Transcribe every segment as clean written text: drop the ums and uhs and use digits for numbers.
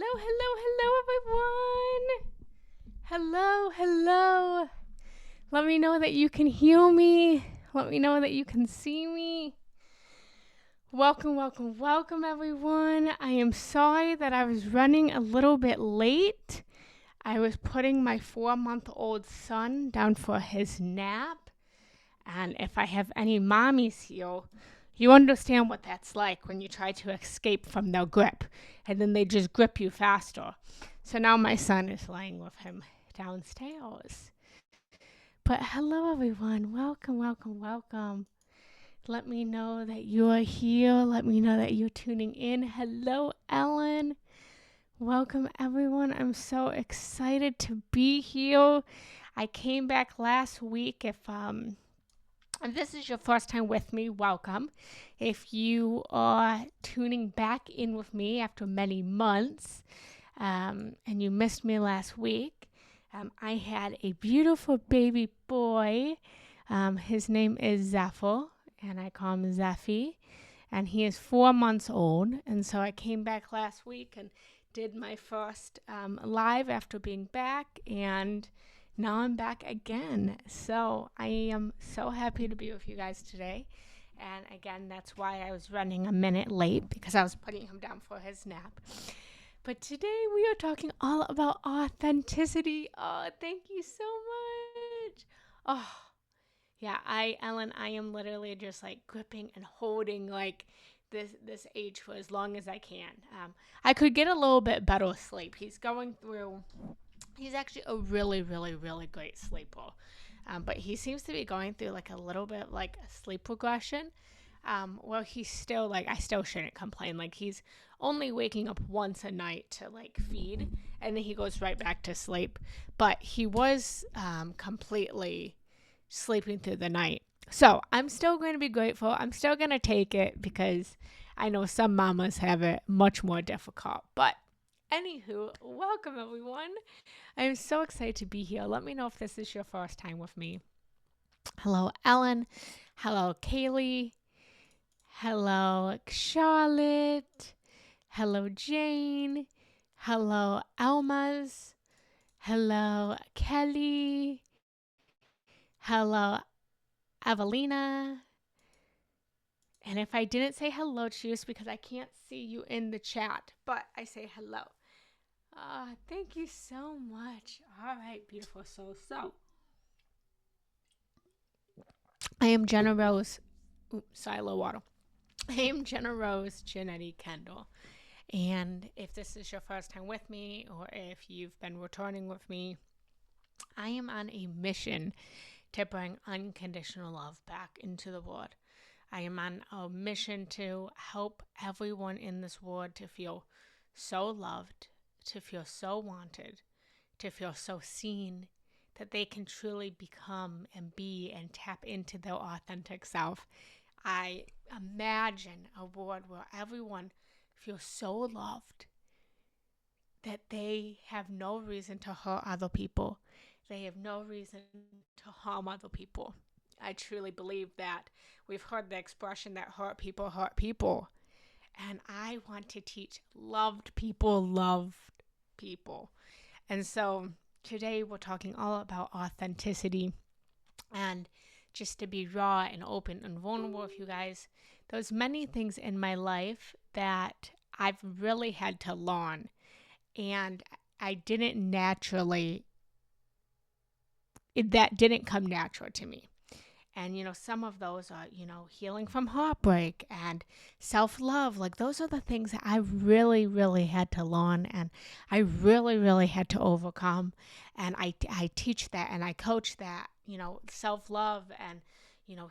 Hello, everyone. Hello. Let me know that you can hear me. Let me know that you can see me. Welcome, everyone. I am sorry that I was running a little bit late. I was putting my 4-month-old son down for his nap. And if I have any mommies here, you understand what that's like when you try to escape from their grip and then they just grip you faster. So now my son is laying with him downstairs. But hello, everyone. Welcome. Let me know that you are here. Let me know that you're tuning in. Hello, Ellen. Welcome, everyone. I'm so excited to be here. I came back last week. If this is your first time with me, welcome. If you are tuning back in with me after many months and you missed me last week, I had a beautiful baby boy. His name is Zephyr, and I call him Zeffy, and he is 4 months old. And so I came back last week and did my first live after being back, and now I'm back again. So I am so happy to be with you guys today. And again, that's why I was running a minute late, because I was putting him down for his nap. But today we are talking all about authenticity. Oh, thank you so much. Oh, yeah, Ellen, I am literally just like gripping and holding like this age for as long as I can. I could get a little bit better sleep. He's actually a really great sleeper. But he seems to be going through like a little bit like a sleep regression. Well, he's still like, I still shouldn't complain. Like, he's only waking up once a night to like feed, and then he goes right back to sleep. But he was completely sleeping through the night. So I'm still going to be grateful. I'm still going to take it, because I know some mamas have it much more difficult. But anywho, welcome, everyone. I'm so excited to be here. Let me know if this is your first time with me. Hello, Ellen. Hello, Kaylee. Hello, Charlotte. Hello, Jane. Hello, Almaz. Hello, Kelly. Hello, Evelina. And if I didn't say hello to you, it's because I can't see you in the chat, but I say hello. Thank you so much. All right, beautiful souls. So, I am Genna Rose. Sorry, low water. I am Genna Rose Giannetti Kendall. And if this is your first time with me, or if you've been returning with me, I am on a mission to bring unconditional love back into the world. I am on a mission to help everyone in this world to feel so loved, to feel so wanted, to feel so seen, that they can truly become and be and tap into their authentic self. I imagine a world where everyone feels so loved that they have no reason to hurt other people. They have no reason to harm other people. I truly believe that. We've heard the expression that hurt people. And I want to teach loved people love people. And so today we're talking all about authenticity, and just to be raw and open and vulnerable with you guys. There's many things in my life that I've really had to learn, and that didn't come natural to me. And, some of those are, healing from heartbreak and self-love. Like, those are the things that I really had to learn, and I really had to overcome. And I teach that and I coach that, self-love and,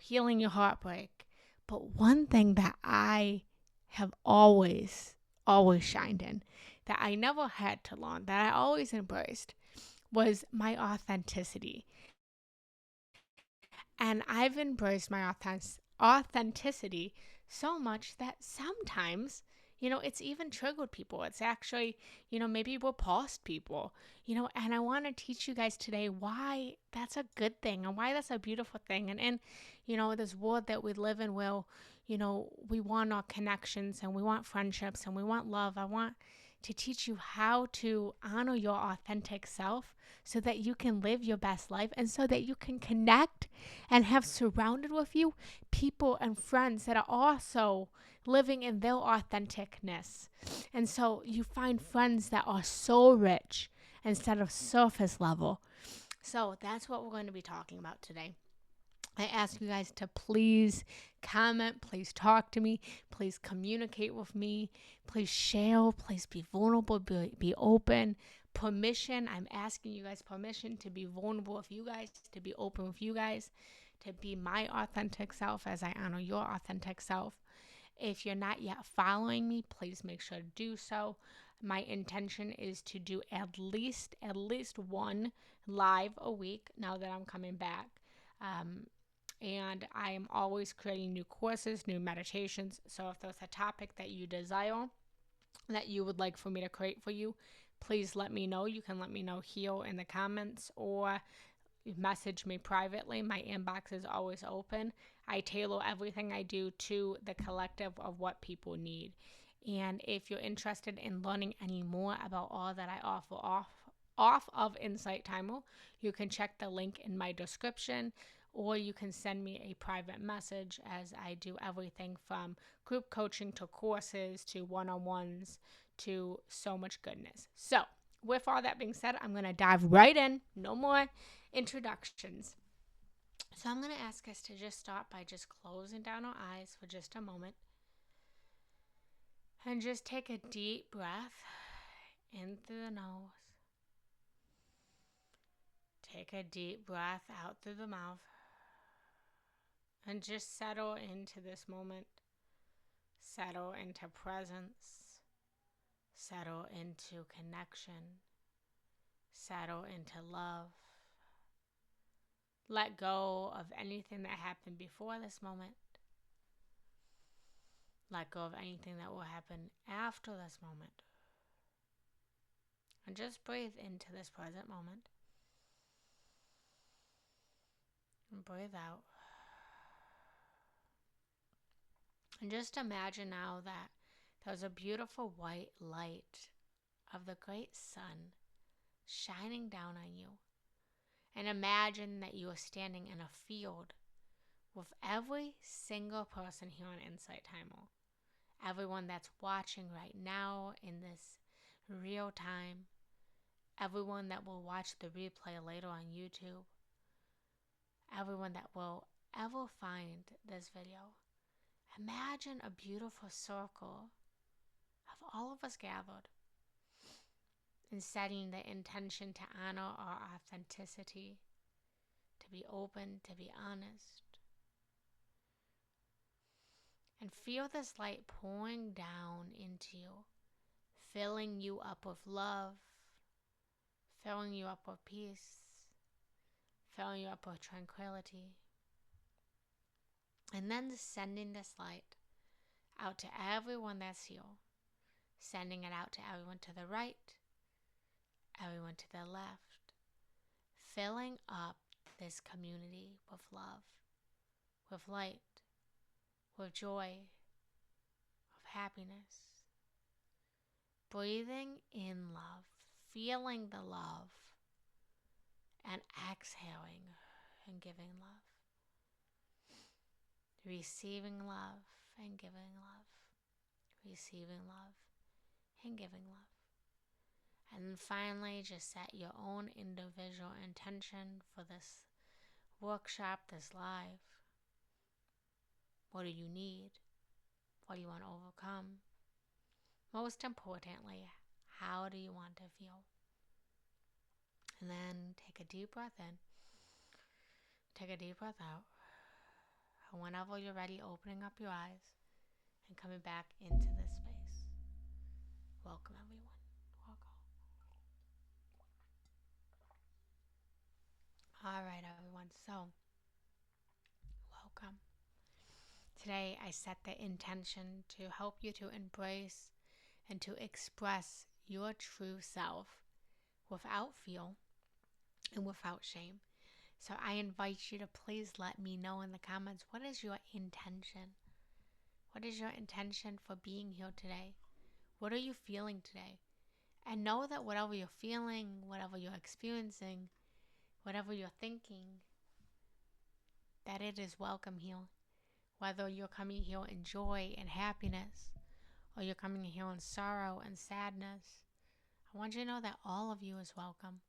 healing your heartbreak. But one thing that I have always shined in, that I never had to learn, that I always embraced, was my authenticity. And I've embraced my authenticity so much that sometimes, it's even triggered people. It's actually, maybe repulsed people, and I want to teach you guys today why that's a good thing and why that's a beautiful thing. And this world that we live in where, we want our connections and we want friendships and we want love. I want to teach you how to honor your authentic self so that you can live your best life and so that you can connect and have surrounded with you people and friends that are also living in their authenticness. And so you find friends that are soul rich instead of surface level. So that's what we're going to be talking about today. I ask you guys to please comment, please talk to me, please communicate with me, please share, please be vulnerable, be open. Permission, I'm asking you guys permission to be vulnerable with you guys, to be open with you guys, to be my authentic self as I honor your authentic self. If you're not yet following me, please make sure to do so. My intention is to do at least one live a week now that I'm coming back. And I am always creating new courses, new meditations. So if there's a topic that you desire that you would like for me to create for you, please let me know. You can let me know here in the comments or message me privately. My inbox is always open. I tailor everything I do to the collective of what people need. And if you're interested in learning any more about all that I offer off of Insight Timer, you can check the link in my description, or you can send me a private message, as I do everything from group coaching to courses to one-on-ones to so much goodness. So with all that being said, I'm going to dive right in. No more introductions. So I'm going to ask us to just start by just closing down our eyes for just a moment and just take a deep breath in through the nose. Take a deep breath out through the mouth and just settle into this moment. Settle into presence. Settle into connection. Settle into love. Let go of anything that happened before this moment. Let go of anything that will happen after this moment. And just breathe into this present moment. And breathe out. And just imagine now that there's a beautiful white light of the great sun shining down on you. And imagine that you are standing in a field with every single person here on Insight Timer. Everyone that's watching right now in this real time. Everyone that will watch the replay later on YouTube. Everyone that will ever find this video. Imagine a beautiful circle of all of us gathered and setting the intention to honor our authenticity, to be open, to be honest. And feel this light pouring down into you, filling you up with love, filling you up with peace, filling you up with tranquility. And then sending this light out to everyone that's here. Sending it out to everyone to the right, everyone to the left. Filling up this community with love, with light, with joy, with happiness. Breathing in love, feeling the love, and exhaling and giving love. Receiving love and giving love. Receiving love and giving love. And then finally, just set your own individual intention for this workshop, this live. What do you need? What do you want to overcome? Most importantly, how do you want to feel? And then take a deep breath in. Take a deep breath out. And whenever you're ready, opening up your eyes and coming back into this space. Welcome, everyone. Welcome. All right, everyone. So, welcome. Today, I set the intention to help you to embrace and to express your true self without fear and without shame. So I invite you to please let me know in the comments, what is your intention? What is your intention for being here today? What are you feeling today? And know that whatever you're feeling, whatever you're experiencing, whatever you're thinking, that it is welcome here. Whether you're coming here in joy and happiness, or you're coming here in sorrow and sadness, I want you to know that all of you is welcome.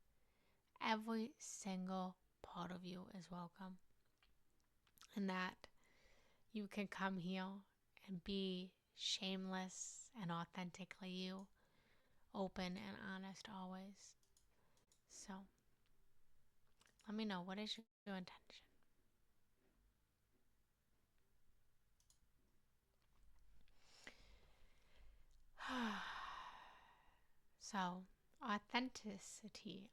Every single part of you is welcome. And that you can come here and be shameless and authentically you, open and honest always. So, let me know, what is your intention? So, authenticity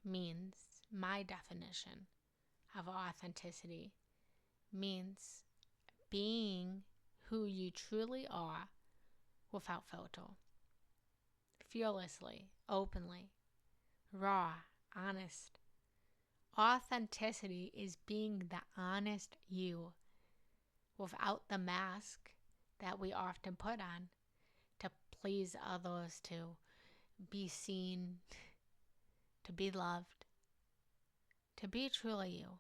means, my definition of authenticity means being who you truly are without filter, fearlessly, openly, raw, honest. Authenticity is being the honest you without the mask that we often put on to please others, to be seen, to be loved, to be truly you.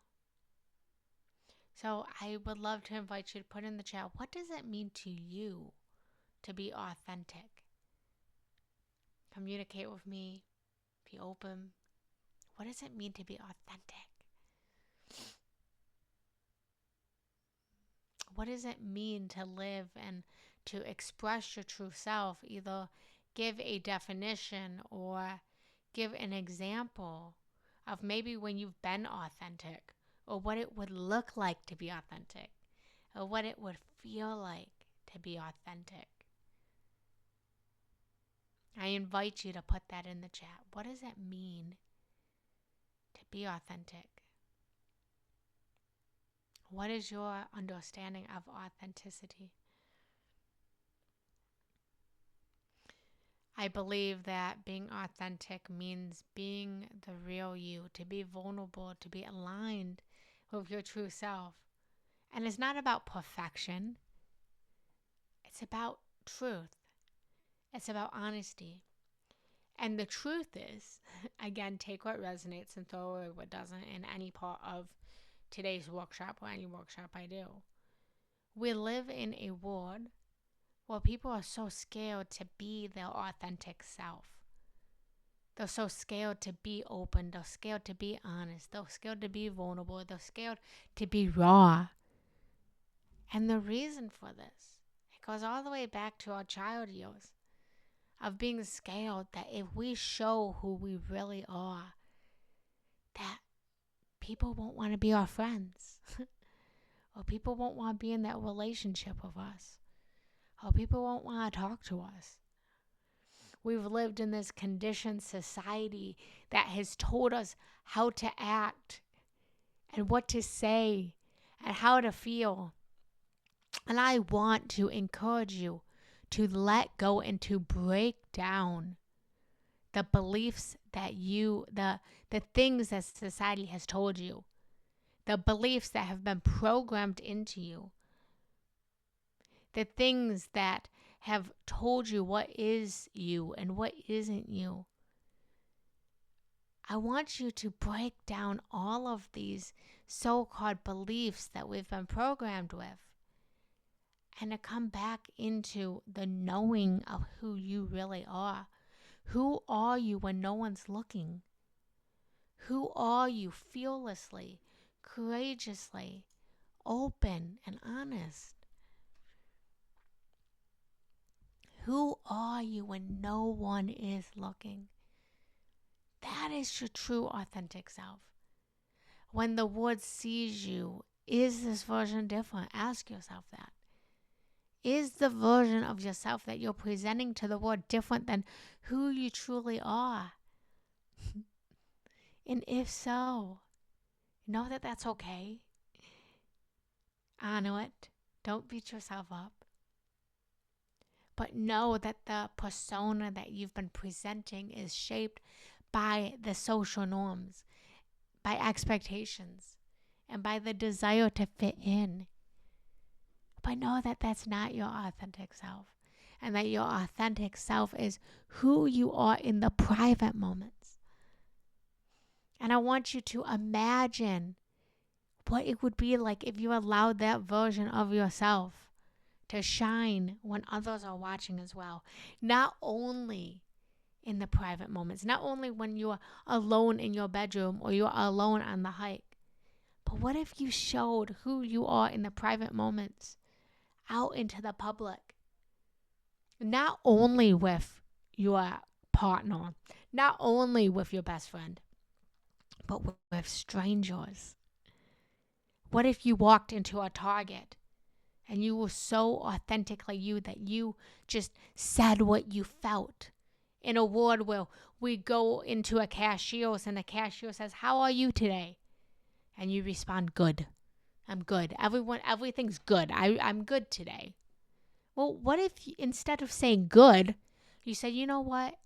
So I would love to invite you to put in the chat, what does it mean to you to be authentic? Communicate with me, be open. What does it mean to be authentic? What does it mean to live and to express your true self? Either give a definition or give an example of maybe when you've been authentic, or what it would look like to be authentic, or what it would feel like to be authentic. I invite you to put that in the chat. What does it mean to be authentic? What is your understanding of authenticity? I believe that being authentic means being the real you, to be vulnerable, to be aligned with your true self. And it's not about perfection. It's about truth. It's about honesty. And the truth is, again, take what resonates and throw away what doesn't in any part of today's workshop or any workshop I do. We live in a world where people are so scared to be their authentic self. They're so scared to be open. They're scared to be honest. They're scared to be vulnerable. They're scared to be raw. And the reason for this, it goes all the way back to our child years of being scared that if we show who we really are, that people won't want to be our friends. Or people won't want to be in that relationship with us. Or people won't want to talk to us. We've lived in this conditioned society that has told us how to act and what to say and how to feel. And I want to encourage you to let go and to break down the beliefs that the things that society has told you, the beliefs that have been programmed into you, the things that have told you what is you and what isn't you. I want you to break down all of these so-called beliefs that we've been programmed with and to come back into the knowing of who you really are. Who are you when no one's looking? Who are you fearlessly, courageously, open, and honest? Who are you when no one is looking? That is your true authentic self. When the world sees you, is this version different? Ask yourself that. Is the version of yourself that you're presenting to the world different than who you truly are? And if so, know that that's okay. Honor it. Don't beat yourself up. But know that the persona that you've been presenting is shaped by the social norms, by expectations, and by the desire to fit in. But know that that's not your authentic self. and that your authentic self is who you are in the private moments. And I want you to imagine what it would be like if you allowed that version of yourself to shine when others are watching as well. Not only in the private moments, not only when you're alone in your bedroom or you're alone on the hike, but what if you showed who you are in the private moments out into the public? Not only with your partner, not only with your best friend, but with strangers. What if you walked into a Target and you were so authentically you that you just said what you felt? In a world where we go into a cashier's and the cashier says, "How are you today?" And you respond, "Good. I'm good. Everything's good. I'm good today." Well, what if instead of saying good, you said, "You know what?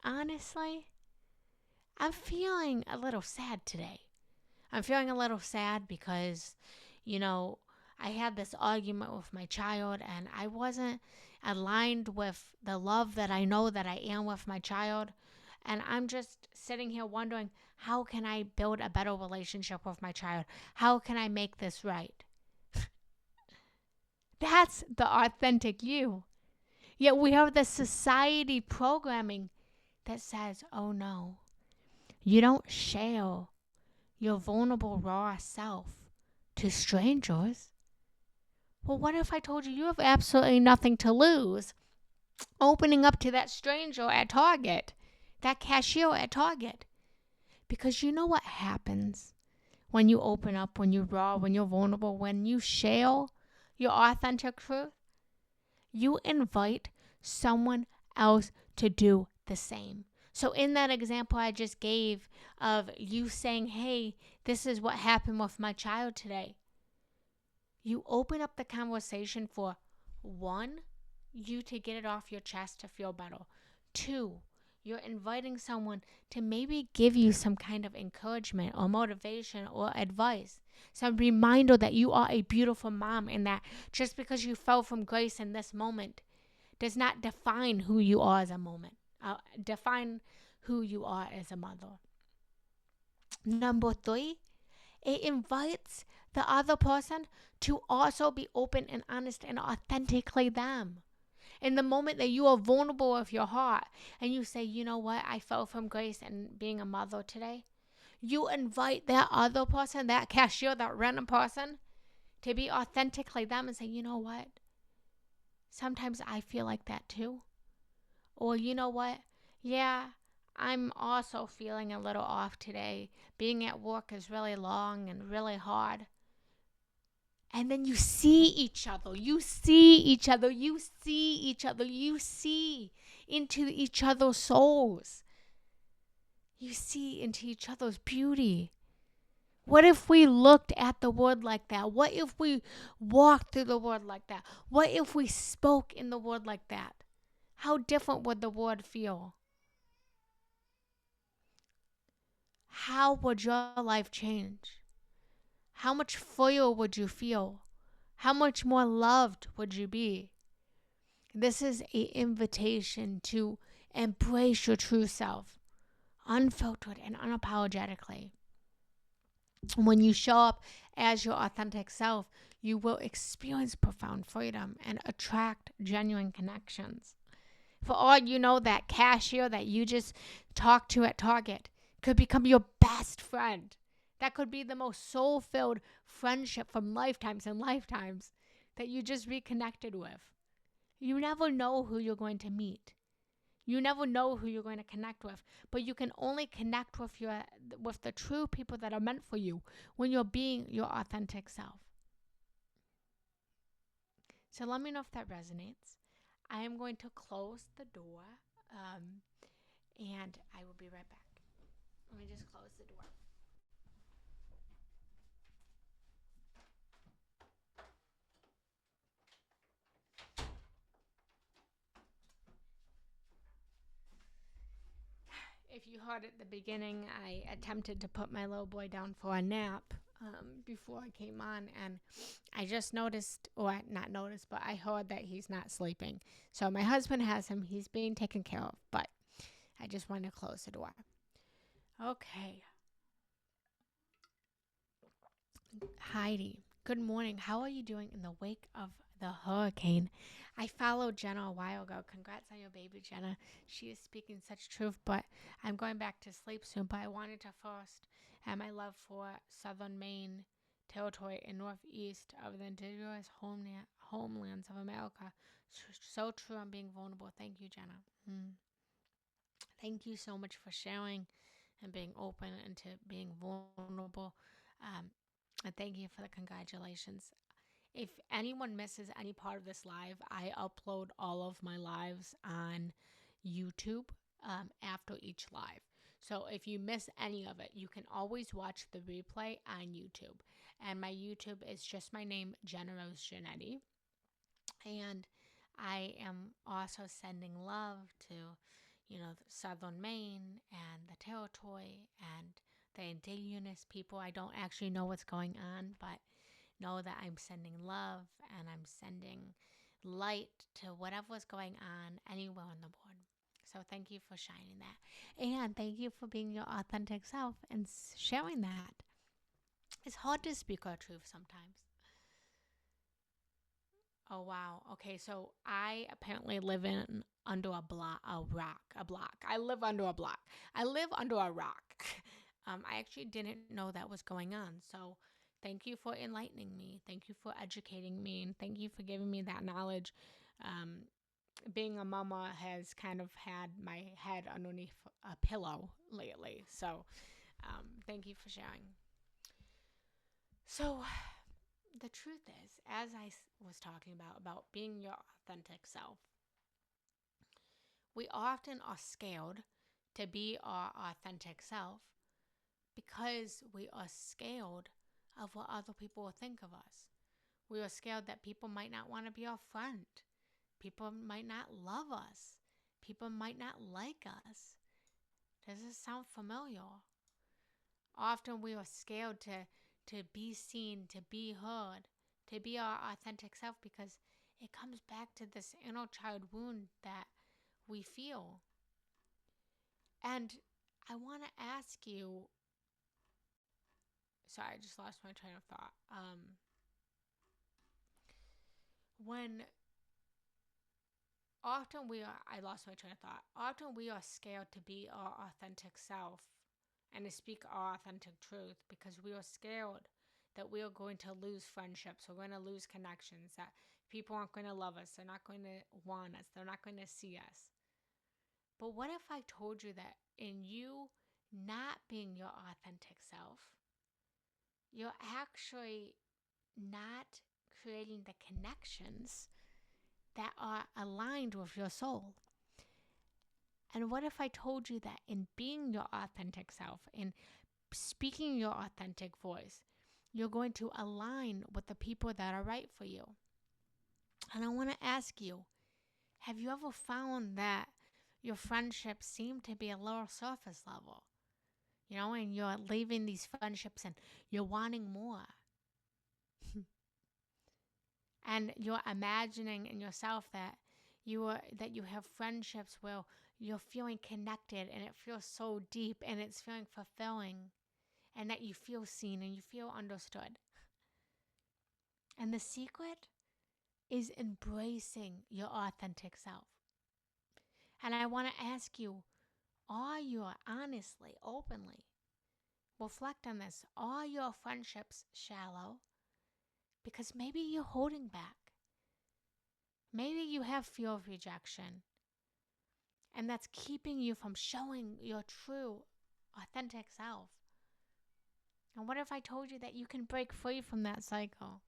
Honestly, I'm feeling a little sad today. I'm feeling a little sad because, you know, I had this argument with my child and I wasn't aligned with the love that I know that I am with my child. And I'm just sitting here wondering, how can I build a better relationship with my child? How can I make this right?" That's the authentic you. Yet we have the society programming that says, "Oh no, you don't share your vulnerable, raw self to strangers." Well, what if I told you you have absolutely nothing to lose opening up to that stranger at Target, that cashier at Target? Because you know what happens when you open up, when you're raw, when you're vulnerable, when you share your authentic truth? You invite someone else to do the same. So in that example I just gave of you saying, "Hey, this is what happened with my child today," you open up the conversation for one, you to get it off your chest to feel better. Two, you're inviting someone to maybe give you some kind of encouragement or motivation or advice. Some reminder that you are a beautiful mom and that just because you fell from grace in this moment does not define who you are as a define who you are as a mother. Number three, it invites the other person to also be open and honest and authentically them. In the moment that you are vulnerable with your heart and you say, "You know what, I fell from grace and being a mother today," you invite that other person, that cashier, that random person, to be authentically them and say, "You know what, sometimes I feel like that too." Or, "You know what, yeah, I'm also feeling a little off today. Being at work is really long and really hard." And then you see each other. You see each other. You see each other. You see into each other's souls. You see into each other's beauty. What if we looked at the world like that? What if we walked through the world like that? What if we spoke in the world like that? How different would the world feel? How would your life change? How much freer would you feel? How much more loved would you be? This is an invitation to embrace your true self, unfiltered and unapologetically. When you show up as your authentic self, you will experience profound freedom and attract genuine connections. For all you know, that cashier that you just talked to at Target could become your best friend. That could be the most soul-filled friendship from lifetimes and lifetimes that you just reconnected with. You never know who you're going to meet. You never know who you're going to connect with, but you can only connect with the true people that are meant for you when you're being your authentic self. So let me know if that resonates. I am going to close the door, and I will be right back. Let me just close the door. If you heard at the beginning, I attempted to put my little boy down for a nap, before I came on, and I just noticed, or not noticed, but I heard that he's not sleeping. So my husband has him. He's being taken care of, but I just want to close the door. Okay. Heidi, good morning. How are you doing in the wake of the hurricane? I followed Genna a while ago. Congrats on your baby, Genna. She is speaking such truth, but I'm going back to sleep soon. But I wanted to first add my love for Southern Maine territory and northeast of the indigenous homelands of America. So true on being vulnerable. Thank you, Genna. Thank you so much for sharing and being open and to being vulnerable. Um, and thank you for the congratulations. If anyone misses any part of this live, I upload all of my lives on YouTube after each live. So if you miss any of it, you can always watch the replay on YouTube. And my YouTube is just my name, Genna Rose Giannetti. And I am also sending love to, Southern Maine and the territory and the indigenous people. I don't actually know what's going on, but know that I'm sending love and I'm sending light to whatever's going on anywhere on the board. So thank you for shining that. And thank you for being your authentic self and sharing that. It's hard to speak our truth sometimes. Oh wow. Okay, so I apparently live in under a block. I live under a block. I live under a rock. I actually didn't know that was going on. So thank you for enlightening me. Thank you for educating me, and thank you for giving me that knowledge. Being a mama has kind of had my head underneath a pillow lately. So thank you for sharing. So the truth is, as I was talking about being your authentic self, we often are scared to be our authentic self because we are scared of what other people will think of us. We are scared that people might not want to be our friend. People might not love us. People might not like us. Does this sound familiar? Often we are scared to be seen, to be heard, to be our authentic self because it comes back to this inner child wound that we feel. And I want to ask you, sorry, I just lost my train of thought. When often we are, I lost my train of thought. Often we are scared to be our authentic self and to speak our authentic truth because we are scared that we are going to lose friendships, we're going to lose connections, that people aren't going to love us, they're not going to want us, they're not going to see us. But what if I told you that in you not being your authentic self, you're actually not creating the connections that are aligned with your soul? And what if I told you that in being your authentic self, in speaking your authentic voice, you're going to align with the people that are right for you? And I want to ask you, have you ever found that your friendships seem to be a lower surface level? And you're leaving these friendships and you're wanting more. And you're imagining in yourself that you have friendships where you're feeling connected and it feels so deep and it's feeling fulfilling, and that you feel seen and you feel understood. And the secret is embracing your authentic self. And I want to ask you, are you honestly, openly, reflect on this, are your friendships shallow? Because maybe you're holding back. Maybe you have fear of rejection, and that's keeping you from showing your true, authentic self. And what if I told you that you can break free from that cycle?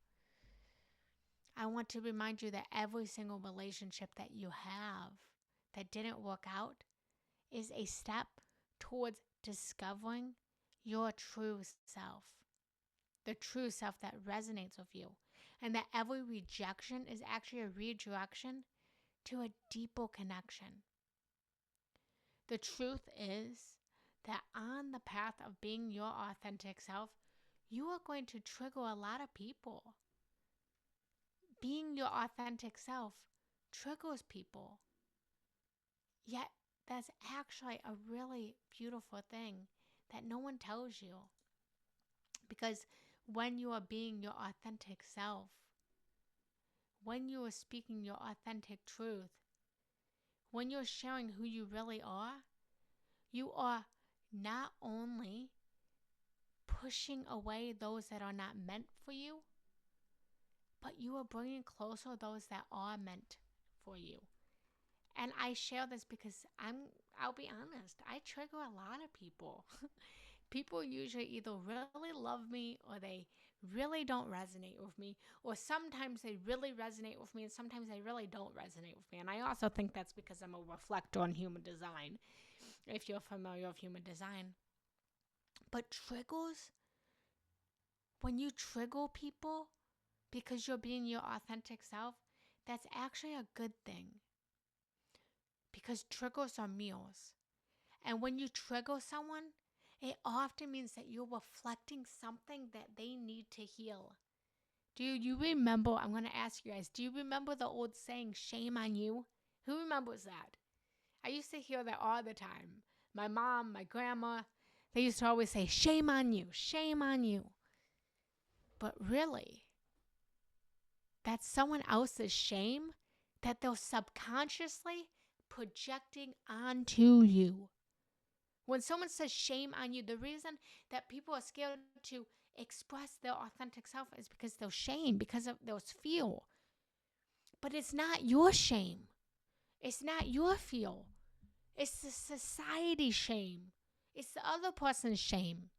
I want to remind you that every single relationship that you have that didn't work out is a step towards discovering your true self, the true self that resonates with you, and that every rejection is actually a redirection to a deeper connection. The truth is that on the path of being your authentic self, you are going to trigger a lot of people. Being your authentic self triggers people. Yet, that's actually a really beautiful thing that no one tells you. Because when you are being your authentic self, when you are speaking your authentic truth, when you're sharing who you really are, you are not only pushing away those that are not meant for you, but you are bringing closer those that are meant for you. And I share this because I'll be honest, I trigger a lot of people. People usually either really love me or they really don't resonate with me, or sometimes they really resonate with me and sometimes they really don't resonate with me. And I also think that's because I'm a reflector on human design, if you're familiar with human design. But triggers, when you trigger people because you're being your authentic self, that's actually a good thing. Because triggers are mirrors. And when you trigger someone, it often means that you're reflecting something that they need to heal. Do you remember, I'm going to ask you guys, do you remember the old saying, shame on you? Who remembers that? I used to hear that all the time. My mom, my grandma, they used to always say, shame on you, shame on you. But really, that's someone else's shame that they're subconsciously projecting onto you. When someone says shame on you, the reason that people are scared to express their authentic self is because they're shame, because of those fear. But it's not your shame. It's not your fear. It's the society shame. It's the other person's shame.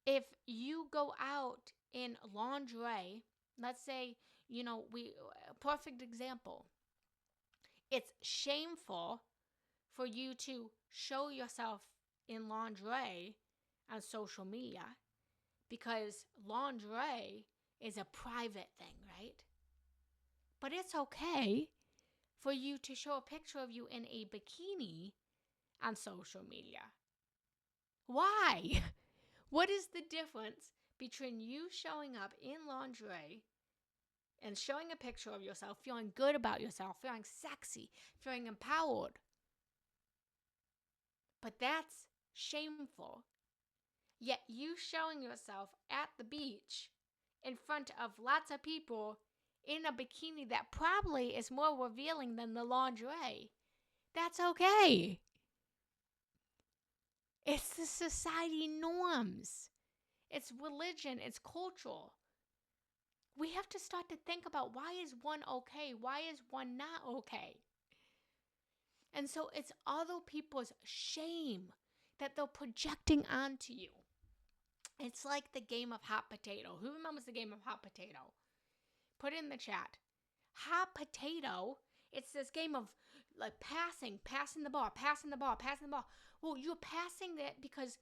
If you go out in lingerie, let's say, perfect example. It's shameful for you to show yourself in lingerie on social media because lingerie is a private thing, right? But it's okay for you to show a picture of you in a bikini on social media. Why? What is the difference between you showing up in lingerie and showing a picture of yourself, feeling good about yourself, feeling sexy, feeling empowered? But that's shameful. Yet you showing yourself at the beach in front of lots of people in a bikini that probably is more revealing than the lingerie, that's okay. It's the society norms. It's religion. It's cultural. We have to start to think about, why is one okay? Why is one not okay? And so it's other people's shame that they're projecting onto you. It's like the game of hot potato. Who remembers the game of hot potato? Put it in the chat. Hot potato, it's this game of like passing the ball. Well, you're passing it because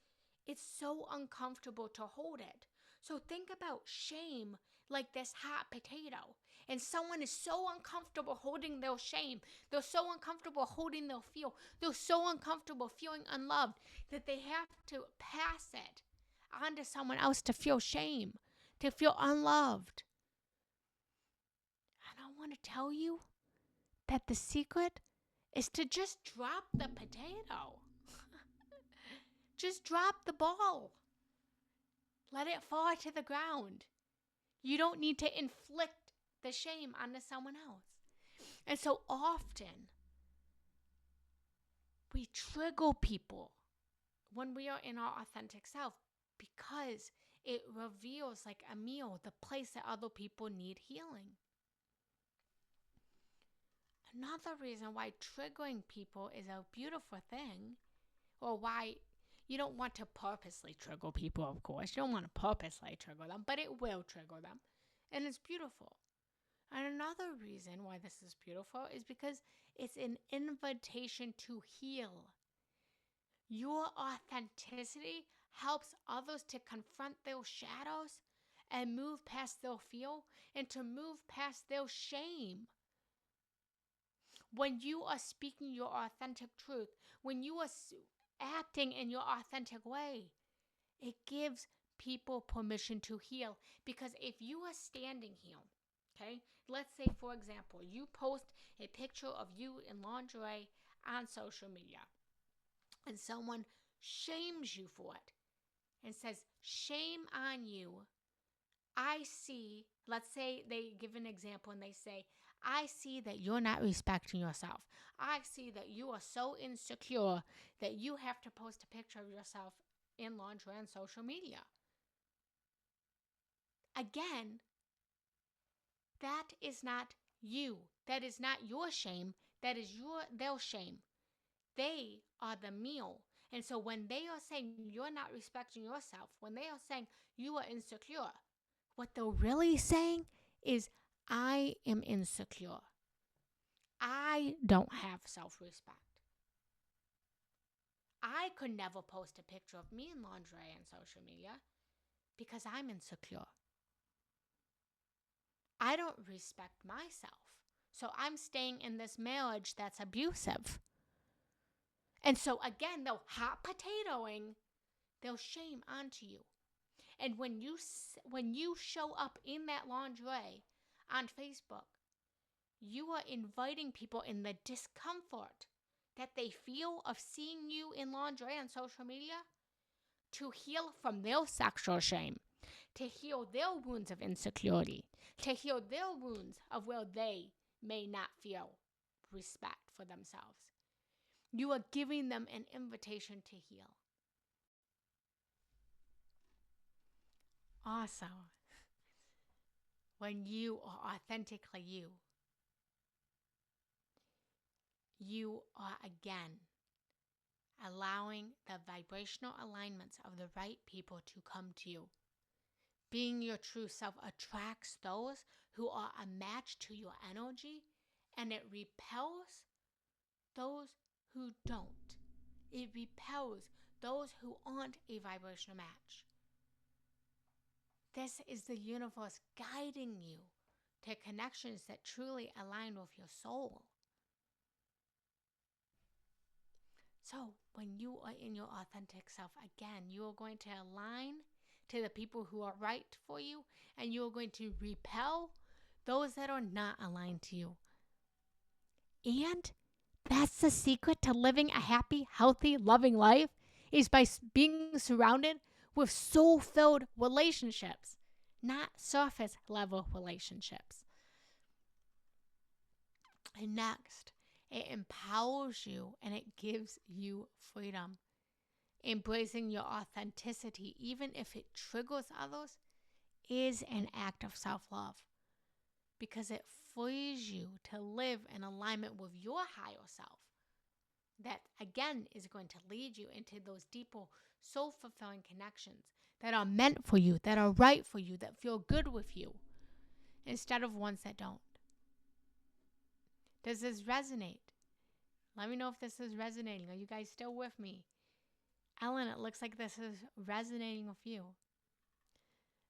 it's so uncomfortable to hold it. So think about shame like this hot potato. And someone is so uncomfortable holding their shame. They're so uncomfortable holding their feel. They're so uncomfortable feeling unloved that they have to pass it onto someone else to feel shame, to feel unloved. And I want to tell you that the secret is to just drop the potato. Just drop the ball. Let it fall to the ground. You don't need to inflict the shame onto someone else. And so often, we trigger people when we are in our authentic self because it reveals like a meal, the place that other people need healing. Another reason why triggering people is a beautiful thing, or why you don't want to purposely trigger people, of course. You don't want to purposely trigger them, but it will trigger them. And it's beautiful. And another reason why this is beautiful is because it's an invitation to heal. Your authenticity helps others to confront their shadows and move past their fear and to move past their shame. When you are speaking your authentic truth, when you are acting in your authentic way, It gives people permission to heal. Because if you are standing here, okay, let's say, for example, you post a picture of you in lingerie on social media and someone shames you for it and says, shame on you. I see, let's say they give an example and they say, I see that you're not respecting yourself. I see that you are so insecure that you have to post a picture of yourself in lingerie on social media. Again, that is not you. That is not your shame. That is their shame. They are the meal. And so when they are saying you're not respecting yourself, when they are saying you are insecure, what they're really saying is, I am insecure. I don't have self-respect. I could never post a picture of me in lingerie on social media because I'm insecure. I don't respect myself. So I'm staying in this marriage that's abusive. And so again, they'll hot potatoing, they'll shame onto you. And when you show up in that lingerie on Facebook, you are inviting people in the discomfort that they feel of seeing you in lingerie on social media to heal from their sexual shame, to heal their wounds of insecurity, to heal their wounds of where they may not feel respect for themselves. You are giving them an invitation to heal. Also, when you are authentically you, you are again allowing the vibrational alignments of the right people to come to you. Being your true self attracts those who are a match to your energy, and it repels those who don't. It repels those who aren't a vibrational match. This is the universe guiding you to connections that truly align with your soul. So when you are in your authentic self, again, you are going to align to the people who are right for you, and you are going to repel those that are not aligned to you. And that's the secret to living a happy, healthy, loving life, is by being surrounded with soul-filled relationships, not surface-level relationships. And next, it empowers you and it gives you freedom. Embracing your authenticity, even if it triggers others, is an act of self-love, because it frees you to live in alignment with your higher self. That, again, is going to lead you into those deeper, soul-fulfilling connections that are meant for you, that are right for you, that feel good with you, instead of ones that don't. Does this resonate? Let me know if this is resonating. Are you guys still with me? Ellen, it looks like this is resonating with you.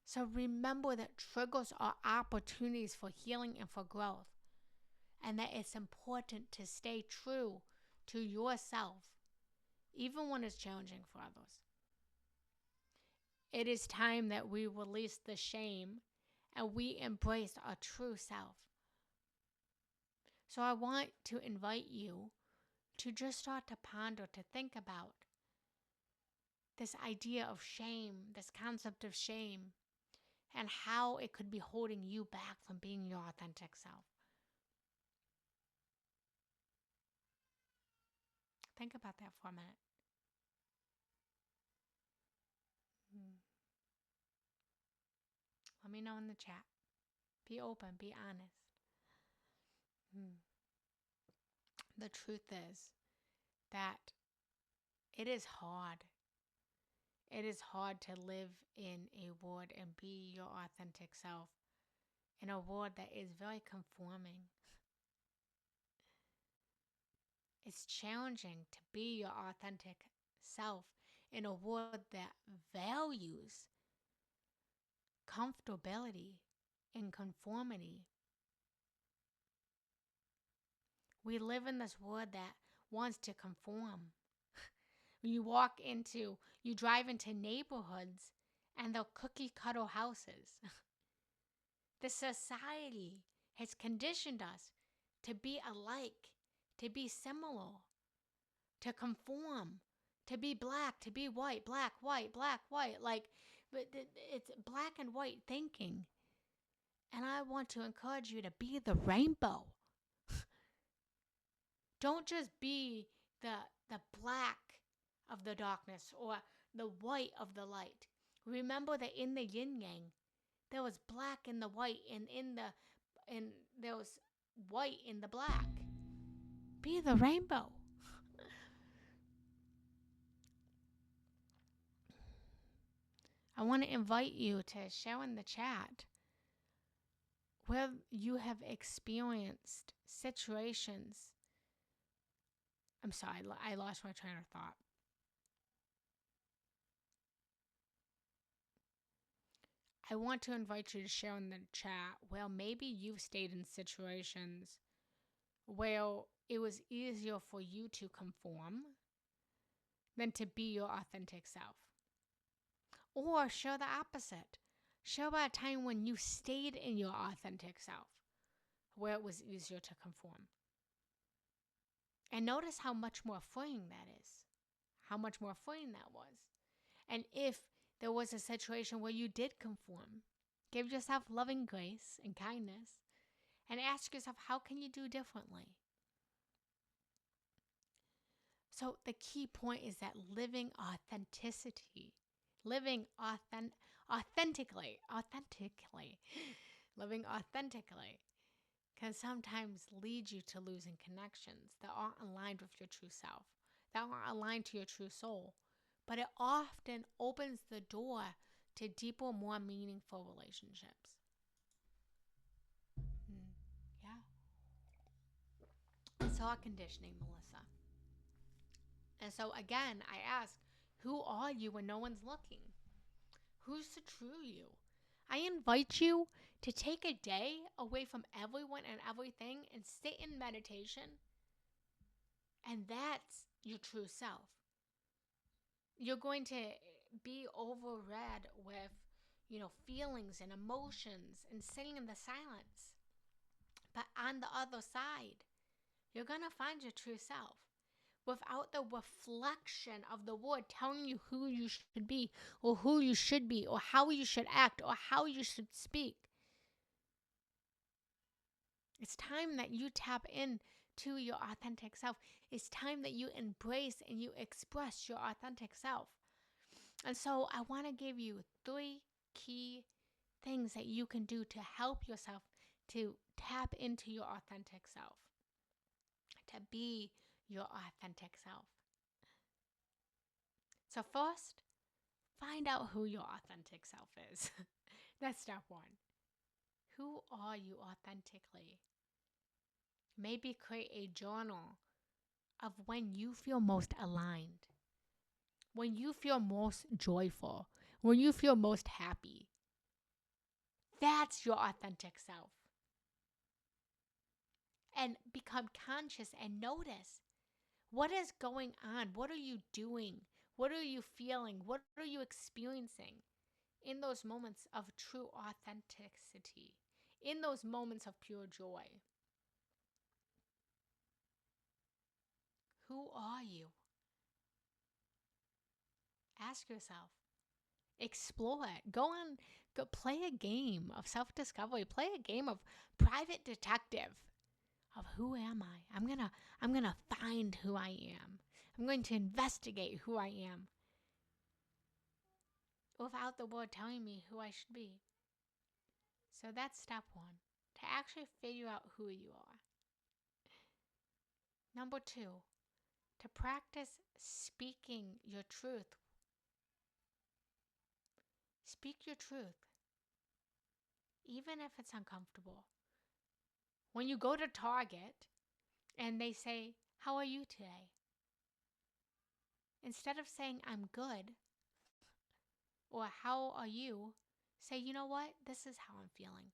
So remember that triggers are opportunities for healing and for growth, and that it's important to stay true to yourself, even when it's challenging for others. It is time that we release the shame and we embrace our true self. So I want to invite you to just start to ponder, to think about this idea of shame, this concept of shame, and how it could be holding you back from being your authentic self. Think about that for a minute. Let me know in the chat. Be open, be honest. The truth is that it is hard. It is hard to live in a world and be your authentic self in a world that is very conforming. It's challenging to be your authentic self in a world that values comfortability and conformity. We live in this world that wants to conform, When you drive into neighborhoods and they're cookie cutter houses. The society has conditioned us to be alike, to be similar, to conform, to be black, to be white, black, white, black, white. Like, but it's black and white thinking. And I want to encourage you to be the rainbow. Don't just be the black of the darkness or the white of the light. Remember that in the yin yang, there was black in the white, and there was white in the black. Be the rainbow. I want to invite you to share in the chat where you have experienced situations. I'm sorry, I lost my train of thought. I want to invite you to share in the chat where maybe you've stayed in situations where it was easier for you to conform than to be your authentic self. Or share the opposite. Share about a time when you stayed in your authentic self, where it was easier to conform. And notice how much more freeing that is. How much more freeing that was. And if there was a situation where you did conform, give yourself loving grace and kindness and ask yourself, how can you do differently? So the key point is that living authentically, living authentically, living authentically can sometimes lead you to losing connections that aren't aligned with your true self, that aren't aligned to your true soul. But it often opens the door to deeper, more meaningful relationships. Yeah. It's all conditioning, Melissa. And so again, I ask, who are you when no one's looking? Who's the true you? I invite you to take a day away from everyone and everything and sit in meditation. And that's your true self. You're going to be overread with, feelings and emotions and sitting in the silence. But on the other side, you're going to find your true self without the reflection of the word telling you who you should be or who you should be or how you should act or how you should speak. It's time that you tap into your authentic self. It's time that you embrace and you express your authentic self. And so I want to give you 3 key things that you can do to help yourself to tap into your authentic self, to be your authentic self. So first, find out who your authentic self is. That's step 1. Who are you authentically? Maybe create a journal of when you feel most aligned, when you feel most joyful, when you feel most happy. That's your authentic self. And become conscious and notice what is going on. What are you doing? What are you feeling? What are you experiencing in those moments of true authenticity, in those moments of pure joy? Who are you? Ask yourself. Explore it. Go play a game of self-discovery. Play a game of private detective of who am I? I'm gonna find who I am. I'm going to investigate who I am without the word telling me who I should be. So that's step 1, to actually figure out who you are. Number 2, to practice speaking your truth. Speak your truth, even if it's uncomfortable. When you go to Target and they say, "How are you today?" Instead of saying, "I'm good," or "How are you?" say, "You know what? This is how I'm feeling.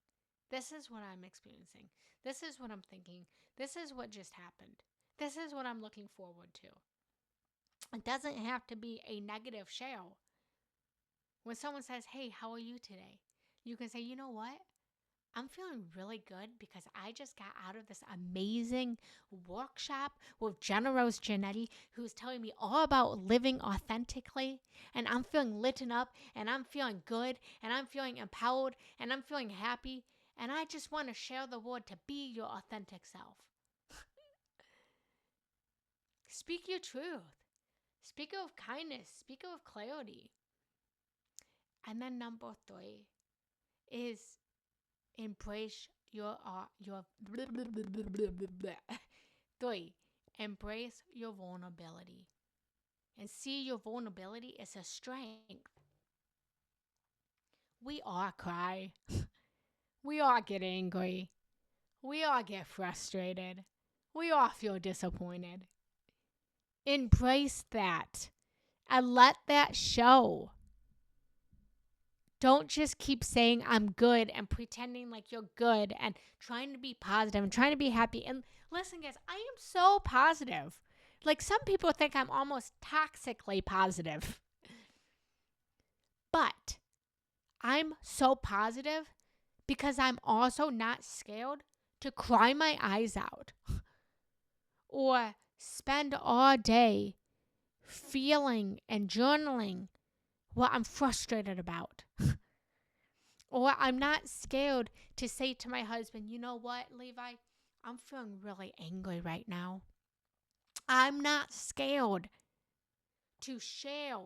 This is what I'm experiencing. This is what I'm thinking. This is what just happened. This is what I'm looking forward to." It doesn't have to be a negative share. When someone says, hey, how are you today? You can say, you know what? I'm feeling really good because I just got out of this amazing workshop with Genna Rose Giannetti, who's telling me all about living authentically. And I'm feeling lit up, and I'm feeling good, and I'm feeling empowered, and I'm feeling happy. And I just want to share the word to be your authentic self. Speak your truth. Speak of kindness. Speak of clarity. And then number 3 is embrace your 3, embrace your vulnerability and see your vulnerability as a strength. We all cry. We all get angry. We all get frustrated. We all feel disappointed. Embrace that and let that show. Don't just keep saying I'm good and pretending like you're good and trying to be positive and trying to be happy. And listen, guys, I am so positive. Like, some people think I'm almost toxically positive. But I'm so positive because I'm also not scared to cry my eyes out or spend all day feeling and journaling what I'm frustrated about. Or I'm not scared to say to my husband, you know what, Levi? I'm feeling really angry right now. I'm not scared to share,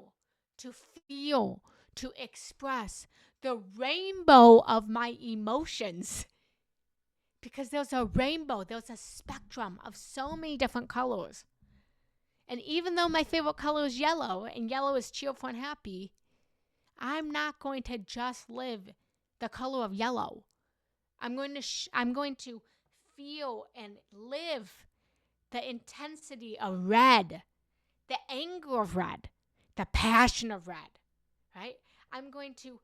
to feel, to express the rainbow of my emotions. Because there's a rainbow, there's a spectrum of so many different colors. And even though my favorite color is yellow, and yellow is cheerful and happy, I'm not going to just live the color of yellow. I'm going to feel and live the intensity of red, the anger of red, the passion of red, right? I'm going to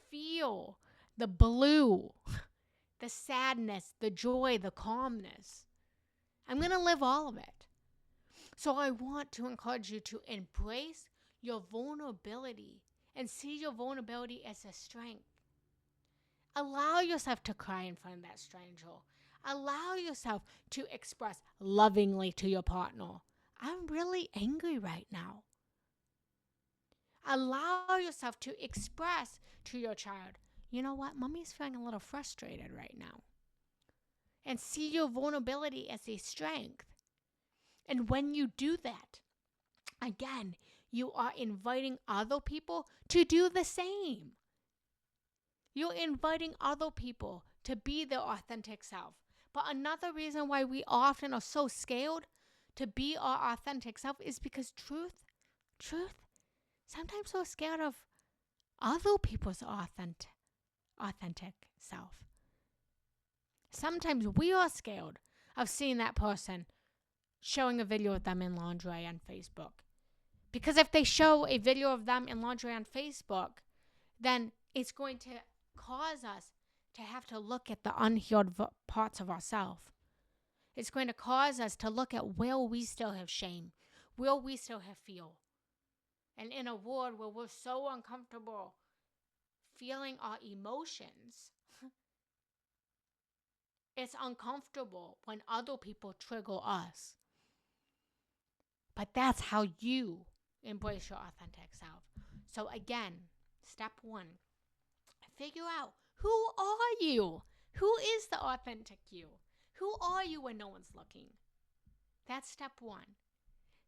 feel the blue, the sadness, the joy, the calmness. I'm going to live all of it. So I want to encourage you to embrace your vulnerability and see your vulnerability as a strength. Allow yourself to cry in front of that stranger. Allow yourself to express lovingly to your partner, I'm really angry right now. Allow yourself to express to your child, you know what, mommy's feeling a little frustrated right now. And see your vulnerability as a strength. And when you do that, again, you are inviting other people to do the same. You're inviting other people to be their authentic self. But another reason why we often are so scared to be our authentic self is because truth, sometimes we're scared of other people's authentic self. Sometimes we are scared of seeing that person showing a video of them in lingerie on Facebook. Because if they show a video of them in lingerie on Facebook, then it's going to cause us to have to look at the unhealed parts of ourselves. It's going to cause us to look at where we still have shame, where we still have fear. And in a world where we're so uncomfortable feeling our emotions, it's uncomfortable when other people trigger us. But that's how you embrace your authentic self. So again, step 1, figure out, who are you? Who is the authentic you? Who are you when no one's looking? That's step 1.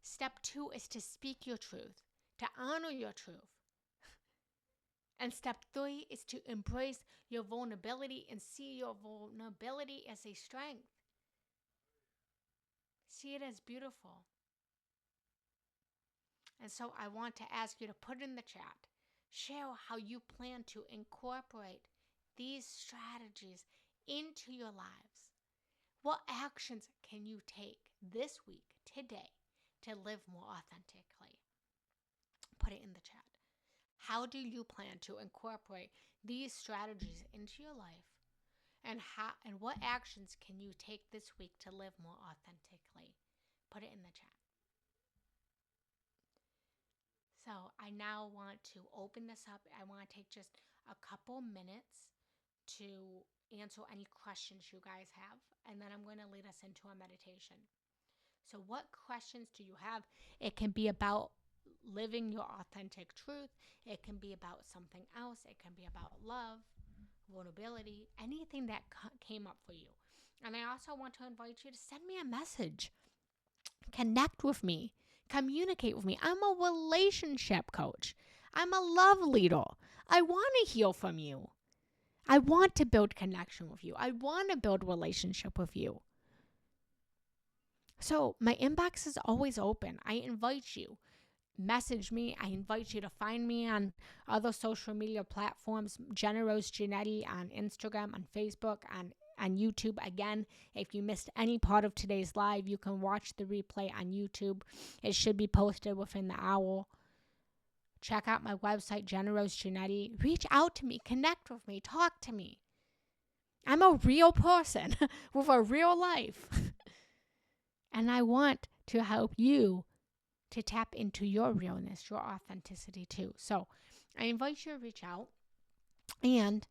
Step 2 is to speak your truth, to honor your truth. And step 3 is to embrace your vulnerability and see your vulnerability as a strength. See it as beautiful. And so I want to ask you to put in the chat, share how you plan to incorporate these strategies into your lives. What actions can you take this week, today, to live more authentically? Put it in the chat. How do you plan to incorporate these strategies into your life? And what actions can you take this week to live more authentically? Put it in the chat. So I now want to open this up. I want to take just a couple minutes to answer any questions you guys have, and then I'm going to lead us into a meditation. So, what questions do you have? It can be about living your authentic truth, it can be about something else, it can be about love, vulnerability, anything that came up for you. And I also want to invite you to send me a message, connect with me, communicate with me. I'm a relationship coach, I'm a love leader. I want to heal from you. I want to build connection with you. I want to build relationship with you. So my inbox is always open. I invite you. Message me. I invite you to find me on other social media platforms. Genna Rose Giannetti on Instagram, on Facebook, on YouTube. Again, if you missed any part of today's live, you can watch the replay on YouTube. It should be posted within the hour. Check out my website, Genna Rose Giannetti. Reach out to me. Connect with me. Talk to me. I'm a real person with a real life. And I want to help you to tap into your realness, your authenticity too. So I invite you to reach out and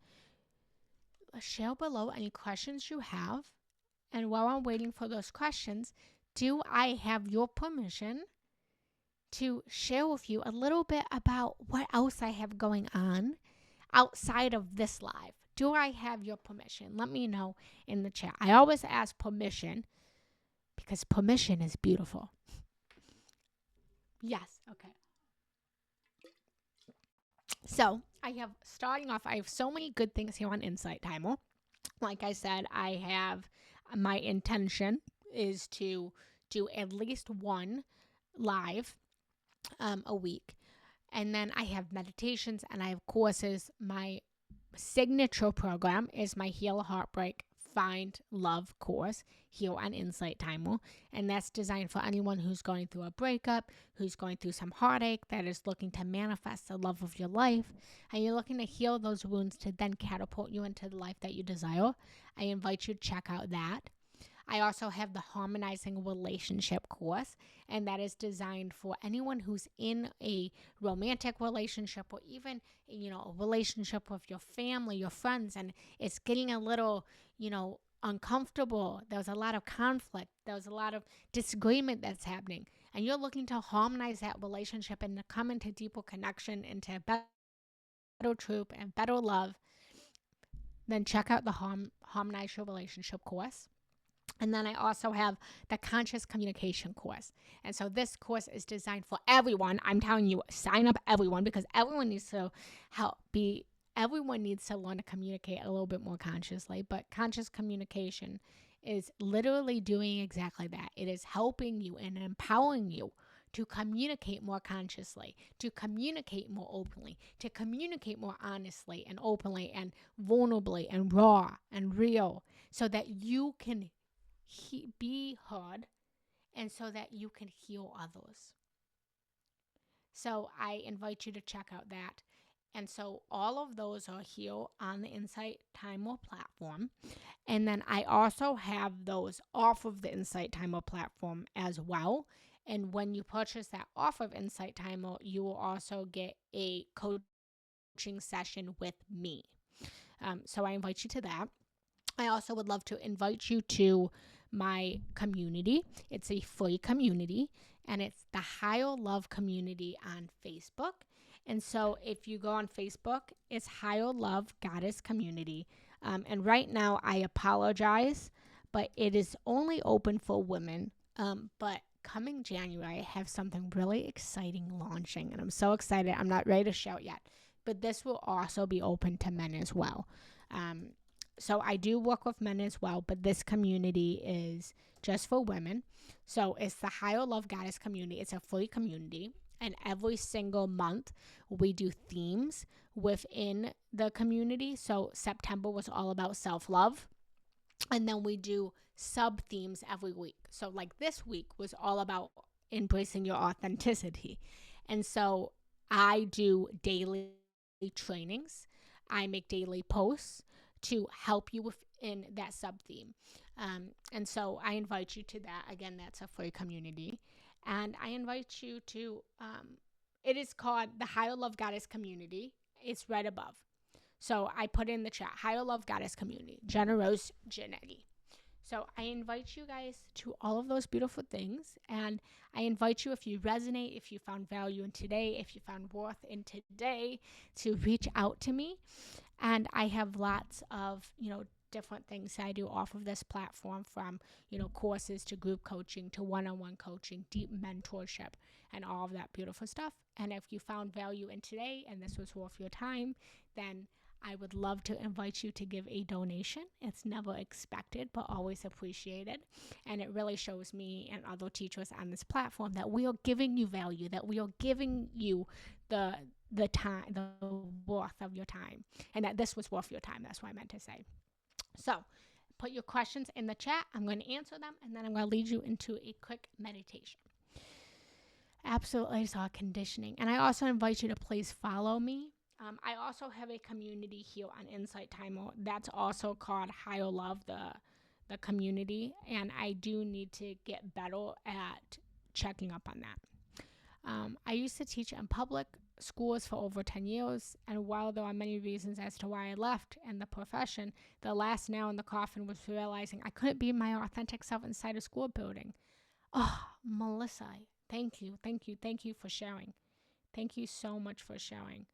share below any questions you have. And while I'm waiting for those questions, do I have your permission to share with you a little bit about what else I have going on outside of this live? Do I have your permission? Let me know in the chat. I always ask permission because permission is beautiful. Yes, okay. So I have so many good things here on Insight Timer. Like I said, my intention is to do at least one live a week. And then I have meditations and I have courses. My signature program is my Heal Heartbreak, Find Love course here on Insight Timer. And that's designed for anyone who's going through a breakup, who's going through some heartache, that is looking to manifest the love of your life, and you're looking to heal those wounds to then catapult you into the life that you desire. I invite you to check out that. I also have the Harmonizing Relationship course, and that is designed for anyone who's in a romantic relationship or even, a relationship with your family, your friends, and it's getting a little, uncomfortable. There's a lot of conflict. There's a lot of disagreement that's happening, and you're looking to harmonize that relationship and to come into deeper connection, into better truth and better love. Then check out the Harmonize Your Relationship course. And then I also have the Conscious Communication course. And so this course is designed for everyone. I'm telling you, sign up everyone, because everyone needs to learn to communicate a little bit more consciously. But conscious communication is literally doing exactly that. It is helping you and empowering you to communicate more consciously, to communicate more openly, to communicate more honestly and openly and vulnerably and raw and real, so that you can be heard, and so that you can heal others. So I invite you to check out that. And so all of those are here on the Insight Timer platform. And then I also have those off of the Insight Timer platform as well. And when you purchase that off of Insight Timer, you will also get a coaching session with me. So I invite you to that. I also would love to invite you to my community. It's a free community, and it's the Higher Love Community on Facebook. And so if you go on Facebook, it's Higher Love Goddess Community. And right now, I apologize, but it is only open for women. But coming January, I have something really exciting launching, and I'm so excited. I'm not ready to shout yet, but this will also be open to men as well. So I do work with men as well, but this community is just for women. So it's the Higher Love Goddess Community. It's a free community. And every single month, we do themes within the community. So September was all about self-love. And then we do sub-themes every week. So like this week was all about embracing your authenticity. And so I do daily trainings. I make daily posts to help you within that sub-theme. And so I invite you to that. Again, that's a free community. And I invite you to it is called the Higher Love Goddess Community. It's right above. So I put in the chat, Higher Love Goddess Community, Genna Rose Giannetti. So I invite you guys to all of those beautiful things. And I invite you, if you resonate, if you found value in today, if you found worth in today, to reach out to me. And I have lots of, different things I do off of this platform, from, courses to group coaching to one-on-one coaching, deep mentorship, and all of that beautiful stuff. And if you found value in today and this was worth your time, then I would love to invite you to give a donation. It's never expected, but always appreciated. And it really shows me and other teachers on this platform that we are giving you value, that we are giving you the time, the worth of your time, and that this was worth your time. That's what I meant to say. So put your questions in the chat. I'm going to answer them, and then I'm going to lead you into a quick meditation. Absolutely, saw conditioning. And I also invite you to please follow me. I also have a community here on Insight Timer that's also called Higher Love, the community, and I do need to get better at checking up on that. I used to teach in public schools for over 10 years, and while there are many reasons as to why I left in the profession, the last nail in the coffin was realizing I couldn't be my authentic self inside a school building. Oh, Melissa, thank you for sharing. Thank you so much for sharing.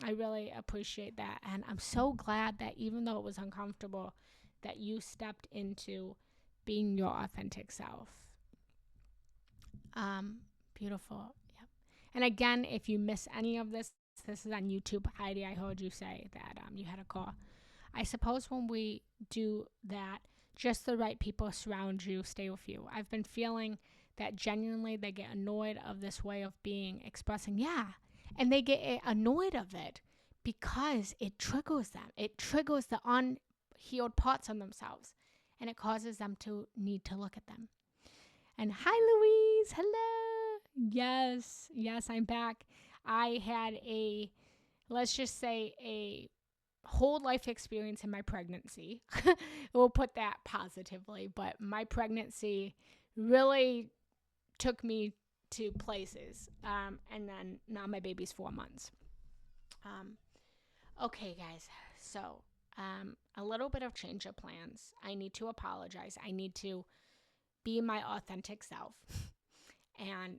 I really appreciate that, and I'm so glad that even though it was uncomfortable, that you stepped into being your authentic self. Beautiful. Yep. And again, if you miss any of this is on YouTube. Heidi, I heard you say that you had a call. I suppose when we do that, just the right people surround you, stay with you. I've been feeling that genuinely they get annoyed of this way of being, expressing, and they get annoyed of it because it triggers them. It triggers the unhealed parts of themselves, and it causes them to need to look at them. And hi, Louise. Hello. Yes, I'm back. I had let's just say a whole life experience in my pregnancy. We'll put that positively, but my pregnancy really took me to places. And then now my baby's 4 months. Okay, guys. So a little bit of change of plans. I need to apologize. I need to be my authentic self and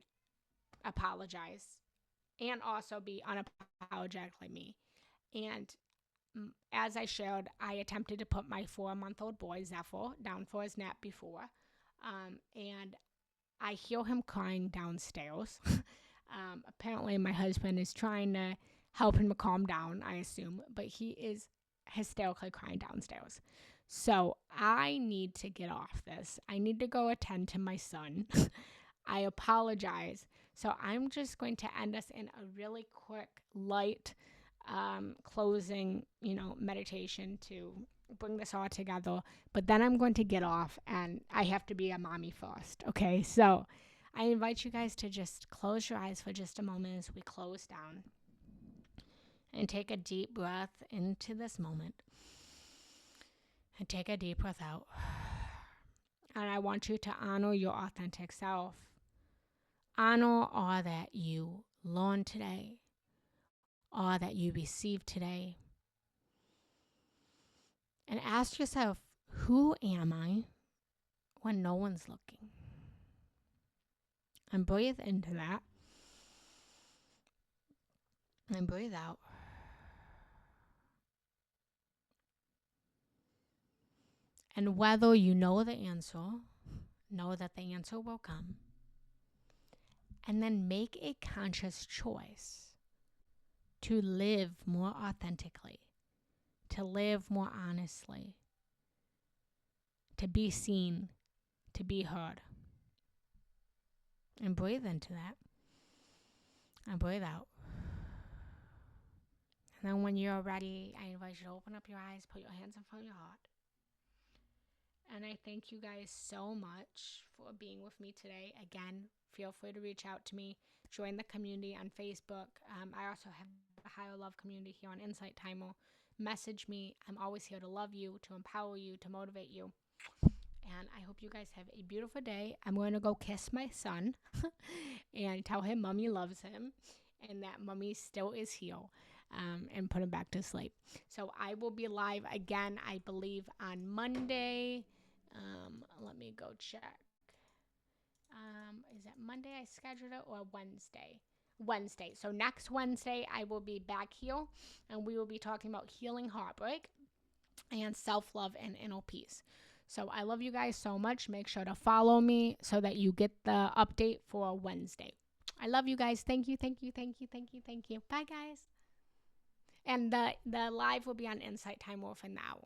apologize, and also be unapologetically me. And as I shared, I attempted to put my 4-month-old boy, Zephyr, down for his nap before. And I hear him crying downstairs. Apparently, my husband is trying to help him calm down, I assume, but he is hysterically crying downstairs. So I need to get off this. I need to go attend to my son. I apologize. So I'm just going to end us in a really quick, light closing, meditation to bring this all together. But then I'm going to get off, and I have to be a mommy first. Okay, so I invite you guys to just close your eyes for just a moment as we close down, and take a deep breath into this moment, and take a deep breath out. And I want you to honor your authentic self. Honor all that you learned today, all that you received today. And ask yourself, who am I when no one's looking? And breathe into that. And breathe out. And whether you know the answer, know that the answer will come. And then make a conscious choice to live more authentically, to live more honestly, to be seen, to be heard. And breathe into that. And breathe out. And then when you're ready, I invite you to open up your eyes, put your hands in front of your heart. And I thank you guys so much for being with me today. Again, feel free to reach out to me. Join the community on Facebook. I also have a Higher Love community here on Insight Timer. Message me. I'm always here to love you, to empower you, to motivate you. And I hope you guys have a beautiful day. I'm going to go kiss my son and tell him mommy loves him and that mommy still is here, and put him back to sleep. So I will be live again, I believe, on Monday. Let me go check. Is it Monday I scheduled it or Wednesday? Wednesday. So next Wednesday, I will be back here and we will be talking about healing heartbreak and self love and inner peace. So I love you guys so much. Make sure to follow me so that you get the update for Wednesday. I love you guys. Thank you, thank you, thank you, thank you, thank you. Bye, guys. And the live will be on Insight Time Wolf in the hour.